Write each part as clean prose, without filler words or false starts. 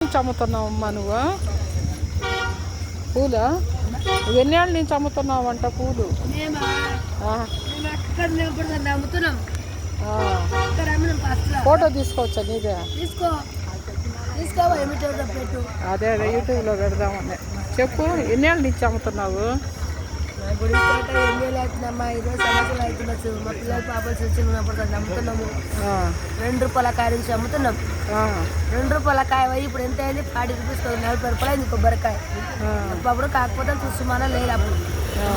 నుంచి అమ్ముతున్నావమ్మా నువ్వు పూలా? ఎన్నేళ్ళ నుంచి అమ్ముతున్నావంట పూలు? ఫోటో తీసుకోవచ్చా నీదే? అదే అదే యూట్యూబ్లో పెడదామని. చెప్పు, ఎన్నేళ్ళ నుంచి అమ్ముతున్నావు? అవుతుందమ్మా, 20 సంవత్సరాలు అవుతుండొచ్చు. మా పిల్లలు పాపలు చిన్న ఉన్నప్పుడు అమ్ముతున్నాము. 2 రూపాయల కాయ నుంచి అమ్ముతున్నాం. 2 రూపాయల కాయ ఇప్పుడు ఎంత అయింది? 40 రూపీస్, 40 రూపాయలు అయింది కొబ్బరికాయ. అప్పుడు కాకపోతే చూసుమాల లేదు, అప్పుడు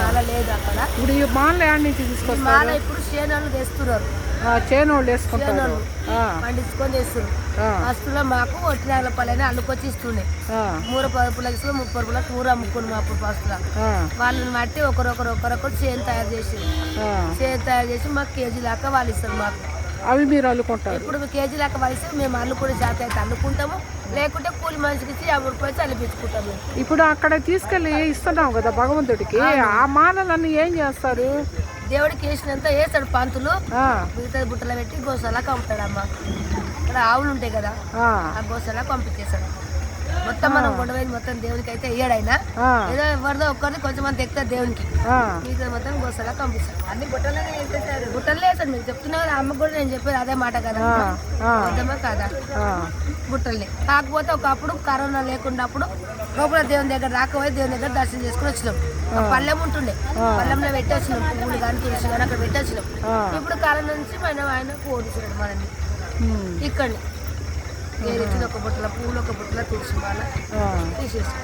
మాల లేదు అక్కడ. ఇప్పుడు ఈ మాల ఏడు నుంచి తీసుకొస్తారు? మాల ఇప్పుడు చేనోళ్ళు తెస్తున్నారు. చేనోళ్ళు వేసుకుంటారు, పండించుకొని తెస్తున్నారు. వస్తువులో మాకు 1 రూపాయలని అల్లుకొచ్చి ఇస్తుండే. 3 రూపాయలు 30 రూపాయలకు కూర అమ్ముకున్నాం అప్పుడు ఫస్ట్లో. వాళ్ళని బట్టి ఒకరొకరు చేను తయారు చేసి మాకు కేజీ లాగా వాళ్ళు ఇస్తారు మాకు. అవి మీరు అల్లుకుంటారు? ఇప్పుడు కేజీ లాగా వాళ్ళు ఇస్తే మేము అల్లుకునే జాత అయితే అల్లుకుంటాము, లేకుంటే కూలి మనిషికి ఇచ్చి 50 రూపాయలు అల్లిపించుకుంటాము. ఇప్పుడు అక్కడ తీసుకెళ్ళి ఇస్తున్నావు కదా భగవంతుడికి, ఆ మాలలన్నీ ఏం చేస్తారు? దేవుడికి వేసినంత వేస్తాడు పంతులు, మిగతా బుట్టలో పెట్టి గోసలాగా అమ్ముతాడమ్మా. ఇక్కడ ఆవులు ఉంటాయి కదా, ఆ గోసలా పంపించేస్తాడు. మొత్తం మనం కొండవేది మొత్తం దేవునికి అయితే వేయడైనా, ఏదో ఎవరిదో ఒక్కరిని కొంచెం మంది ఎక్కుతారు దేవునికి, మిగతా మొత్తం గోసలా పంపిస్తాడు. అన్ని బుట్టలు వేస్తాడు. మీరు చెప్తున్నా కదా, అమ్మ కూడా నేను చెప్పేది అదే మాట కదా, అర్థమా కాదా? బుట్టల్ని కాకపోతే ఒకప్పుడు కరోనా లేకుండా అప్పుడు లోపల దేవుని దగ్గర రాకపోయి దేవుని దగ్గర దర్శనం చేసుకుని వచ్చినాం. పల్లెం ఉంటుండే, పల్లెంలో పెట్టి వచ్చినాం. పువ్వులు కానీ తులసి కానీ అక్కడ పెట్టి వచ్చినాం. ఇప్పుడు కాలం నుంచి ఆయన ఓడించాడు మనల్ని. ఇక్కడిని ఇచ్చిన ఒక బుట్టల పువ్వులు, ఒక బుట్టల తులసి మాల తీసేస్తాం.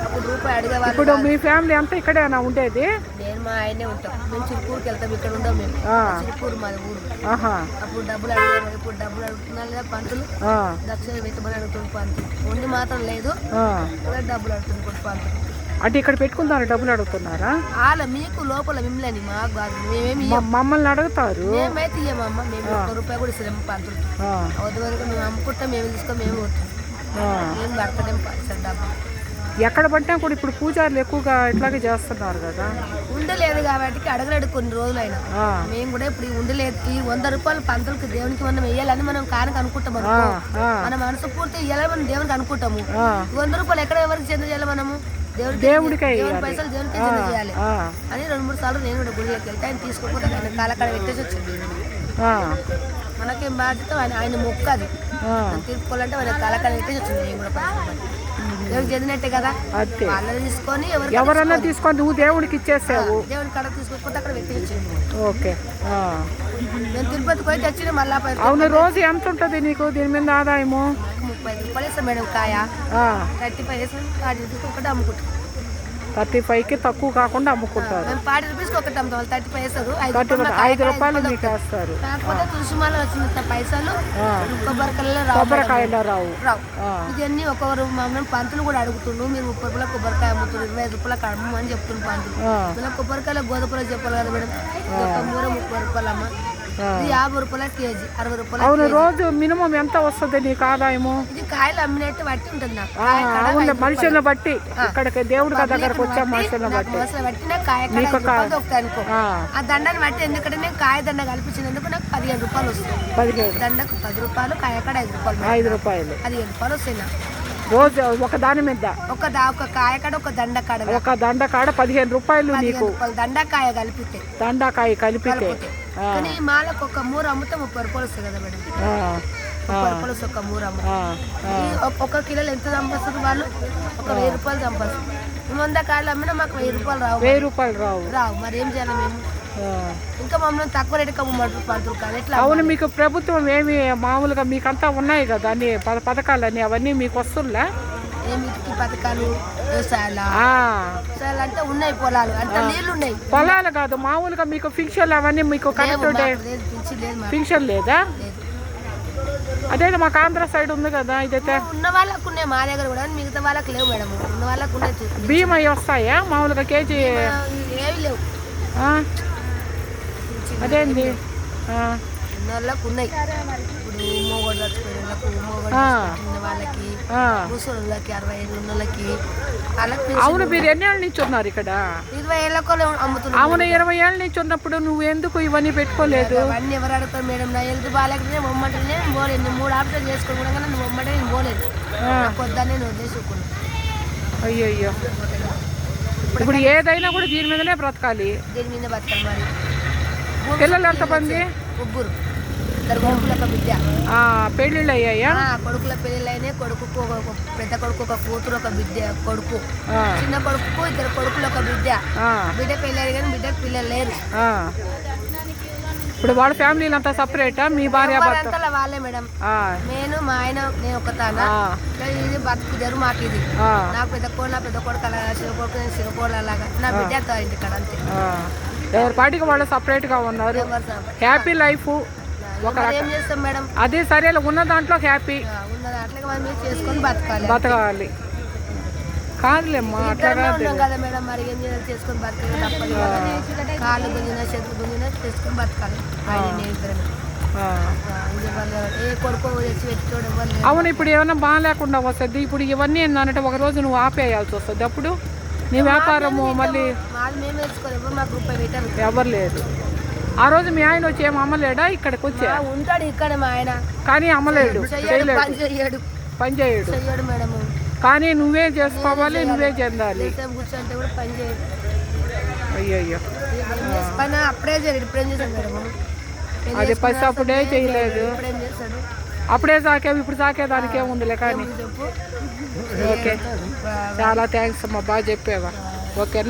అప్పుడు రూపాయి అడిగేవాళ్ళు. ఇప్పుడు మీ ఫ్యామిలీ అంతా ఇక్కడేనా ఉండేది? నేను మా ఆయనే ఉంటాం. మేము చిరుకూరుకి వెళ్తాం, ఇక్కడ ఉండం మేము. చిరుకూరు మాది ఊరు. అప్పుడు డబ్బులు అడిగేవాళ్ళు, ఇప్పుడు డబ్బులు అడుగుతున్నారు లేదా పంతులు, దక్షిణ పెట్టమని అడుగుతుంది పంతులు. ఉండి మాత్రం లేదు, డబ్బులు అడుగుతుంది కూడా పంతులు. అంటే ఇక్కడ పెట్టుకుంటారు, డబ్బులు అడుగుతున్నారా? వాళ్ళ మీకు లోపల మిమ్మల్ని మాకు కాదు, మేమేమి మమ్మల్ని అడుగుతారు. మేమైతే ఇయ్యమమ్మ, మేము 1 రూపాయి కూడా ఇస్తాము పంతులు. అవద్దు వరకు మేము అమ్ముకుంటాం, మేము తీసుకొని మేము పోతాం. మేము పడతాం పైసలు డబ్బులు. ఎక్కడ పట్టినా కూడా ఇప్పుడు పూజారులు ఎక్కువగా ఇట్లాగే చేస్తున్నారు కదా. ఉండలేదు కాబట్టి అడగలేడు కొన్ని రోజులైనా. మేము కూడా ఇప్పుడు ఉండలేదు. ఈ 100 రూపాయలు పంతులకి దేవునికి మనం వేయాలని మనం కానికి అనుకుంటాం. మన మనసు పూర్తి వేయాలని మనం దేవునికి అనుకుంటాము. 100 రూపాయలు ఎక్కడ ఎవరికి చెంద చేయాలి? మనము దేవుడికి పైసలు దేవునికి చెంద చేయాలి అని 2-3 సార్లు నేను కూడా గుడిలోకి వెళ్తే ఆయన తీసుకోకపోతే ఆయన కాలకాడ పెట్టేసి వచ్చింది. మనకేం బాధ్యత, ఆయన మొక్క అది తీర్చుకోవాలంటే ఆయన కాలకాడ పెట్టేసి వచ్చింది. నేను కూడా దేవుడికి చెందినట్టే కదా, వాళ్ళని తీసుకొని ఎవరన్నా తీసుకొని నువ్వు దేవుడికి ఇచ్చేసావు. దేవుడి కాడ తీసుకోకపోతే అక్కడ పెట్టేసి వచ్చింది. ఓకే, నేను తిరుపతికి పోయి తెచ్చిన మళ్ళా. అవును, రోజు ఎంత ఉంటుంది నీకు దీని మీద ఆదాయము? 35 రూపాయలు ఇస్తాం మేడం కాయ. 35 వేసి 40 రూపీస్ ఒకటి అమ్ముకుంటాం. 35కి తక్కువ కాకుండా అమ్ముకుంటారు. 40 రూపీస్కి ఒకటి అమ్ముతాం. 35 వేస్తారు, 5 రూపాయలు మీకు వేస్తారు. కాకపోతే తులసిమాల వచ్చిన పైసలు కొబ్బరికాయలు రావు. ఇవన్నీ ఒక్కొక్కరు మమ్మల్ని పంతులు కూడా అడుగుతుండ్రు, మీరు 30 రూపాయల కొబ్బరికాయ అమ్ముతున్నారు, 25 రూపాయలకు అమ్మని చెప్తున్నారు పంతులు. ఇలా కొబ్బరికాయలు గోధుమలు చెప్పాలి కదా మేడం, ఒక మూర 30 రూపాయలు అమ్మ, 50 రూపాయల కేజీ, 60 రూపాయలు. అవును, రోజు మినిమం ఎంత వస్తుంది నీకు ఆదాయము? ఇది కాయలు అమ్మినట్టు బట్టి ఉంటుంది నాకు. మనుషులను బట్టి, ఇక్కడికి దేవుడి దగ్గరకు వచ్చే మనుషులను బట్టి బట్టిన కాయ దొరుకుతాయి అనుకో. ఆ దండని బట్టి, ఎందుకంటే నేను కాయ దండ కల్పించినందుకు నాకు 15 రూపాయలు వస్తాయి. 15 దండకు 10 రూపాయలు, కాయ కాడ 5 రూపాయలు. 5 రూపాయలు, 15 రూపాయలు వస్తాయి నాకు రోజు. ఒక దాని మీద ఒక కాయ కాడ, ఒక దండ కాడ, ఒక దండ కాడ 15 రూపాయలు నీకు. దండకాయ కలిపితే, దండకాయ కలిపితే. కానీ మాలకు ఒక మూర అమ్మితే 30 రూపాయలు వస్తాయి కదా మేడం. 30 రూపాయలు వస్తాయి ఒక మూర అమ్మ. ఒక కిలోలు ఎంత సంపాదిస్తారు వాళ్ళు? ఒక 1000 రూపాయలు సంపాదిస్తారు. 100 కాయలు అమ్మినా మాకు 1000 రూపాయలు రావు. 1000 రూపాయలు రావు. మరి ఏం చేయాలి మేము? ఇంకా మమ్మల్ని తక్కువ రేటుకి అమ్మమంటారు పంతులు కాదు. ఎట్లా? అవును, మీకు ప్రభుత్వం ఏమి మామూలుగా మీకంతా ఉన్నాయి కదా అన్ని పథకాలన్నీ, అవన్నీ మీకు వస్తుందా? ఏమిటికి పథకాలు? వ్యవసాయాలు అంటే ఉన్నాయి, పొలాలు అంటే నీళ్లు ఉన్నాయి. పొలాలు కాదు, మామూలుగా మీకు ఫిక్షన్ అవన్నీ మీకు కరెక్ట్ ఫిక్షన్ లేదా? అదే మాకు ఆంధ్ర సైడ్ ఉంది కదా. ఇదైతే ఉన్న వాళ్ళకు ఉన్నాయి, మా దగ్గర కూడా, మిగతా వాళ్ళకి లేవు మేడం. ఉన్న వాళ్ళకు ఉన్నాయి. బియ్యం అవి వస్తాయా మామూలుగా కేజీ? ఏవి లేవు. అదేంది? ఉన్న వాళ్ళకు ఉన్నాయి. ఇప్పుడు మొగోడు చచ్చిపోయిన వాళ్ళకు, మొగోడు చచ్చిపోయిన వాళ్ళకి, ముసలిళ్ళకి, 65 ఉన్నోళ్ళకి వాళ్ళకి. అవును, మీరు ఎన్ని ఏళ్ళ నుంచి ఉన్నారు ఇక్కడ? 20 ఏళ్ళకు అమ్ముతున్నారు. అవును, 20 ఏళ్ళ నుంచి ఉన్నప్పుడు నువ్వు ఎందుకు ఇవన్నీ పెట్టుకోలేదు? అవన్నీ ఎవరు అడుగుతారు మేడం? నా హెల్త్ బాగాలేకపోతే బొమ్మటనే పోలేదు. 3 ఆపరేషన్ చేసుకుని కూడా నువ్వు బొమ్మటే నేను పోలేదు. కొద్దాన్ని నేను వదిలేసుకున్నాను. అయ్యో, ఇప్పుడు ఏదైనా కూడా దీని మీదనే బ్రతకాలి. దీని మీద బతకాలి. మరి పిల్లలు ఎంతమంది? 3 కొడుకులు, ఒక బిడ్డ. పెళ్ళిళ్ళు అయ్యాయా? కొడుకుల పెళ్ళిళ్ళు అయినాయి. కొడుకుకు పెద్ద కొడుకు ఒక కూతురు, ఒక బిడ్డ కొడుకు. చిన్న కొడుకు 2 కొడుకులు, ఒక బిడ్డ. బిడ్డ పెళ్ళారు కానీ బిడ్డకు పిల్లలు లేరు. ఇప్పుడు వాళ్ళ ఫ్యామిలీలు అంతా సపరేటా? మీ భార్య భర్త వాళ్ళే మేడం. నేను మా ఆయన, నేను ఒక తానా. ఇది బతుకుదారు మాకు. ఇది నాకు పెద్ద కొడుకు అలా, చిన్న కొడుకు, నేను చిన్న కోళ్ళు అలాగా. నా బిడ్డ ఇంటికాడ అంతే. ఎవరి పాటికి వాళ్ళు సపరేట్ గా ఉన్నారు. హ్యాపీ లైఫ్ ఏం చేస్తాం మేడం? అదే సరే, ఉన్న దాంట్లో హ్యాపీ ఉన్న దాంట్లో మనం చేసుకొని బతకాలి. కాదులేమ్మా, అట్లాగా కదా మేడం. మరి ఏం చేయాలి? చేసుకొని బతకాలి, తప్పదు కదా. కాళ్ళు గుంజినా చేతులు గుంజినా చేసుకొని బతకాలి. ఏ కొడుకు తెచ్చి పెట్టుకోవడం వల్ల. అవును, ఇప్పుడు ఏమైనా బాగా లేకుండా వస్తుంది. ఇప్పుడు ఇవన్నీ ఏంటంటే ఒక రోజు నువ్వు ఆపేయాల్సి వస్తుంది. అప్పుడు నీ వ్యాపారము మళ్ళీ మేము వేసుకోలేము. మాకు రూపాయి పెట్టారు, ఎవరు లేదు. ఆ రోజు మీ ఆయన వచ్చి ఏం అమ్మలేడా? ఇక్కడికి వచ్చా ఉంటాడు ఇక్కడ మా ఆయన, కానీ అమ్మలేడు, పని చేయడు మేడం. కానీ నువ్వే చేసుకోవాలి, నువ్వే చెందాలి. కూర్చోంటే కూడా పని చేయడు. అయ్యో, పని అప్పుడే చేయడు. ఇప్పుడు ఏం చేశాడు మేడం? అది ఫస్ట్ అప్పుడే చేయలేదు. అప్పుడే సాకేవి, ఇప్పుడు సాకేదానికి ఏముందిలే. కానీ ఓకే, చాలా థ్యాంక్స్ అమ్మా, బాగా చెప్పావా. ఓకే.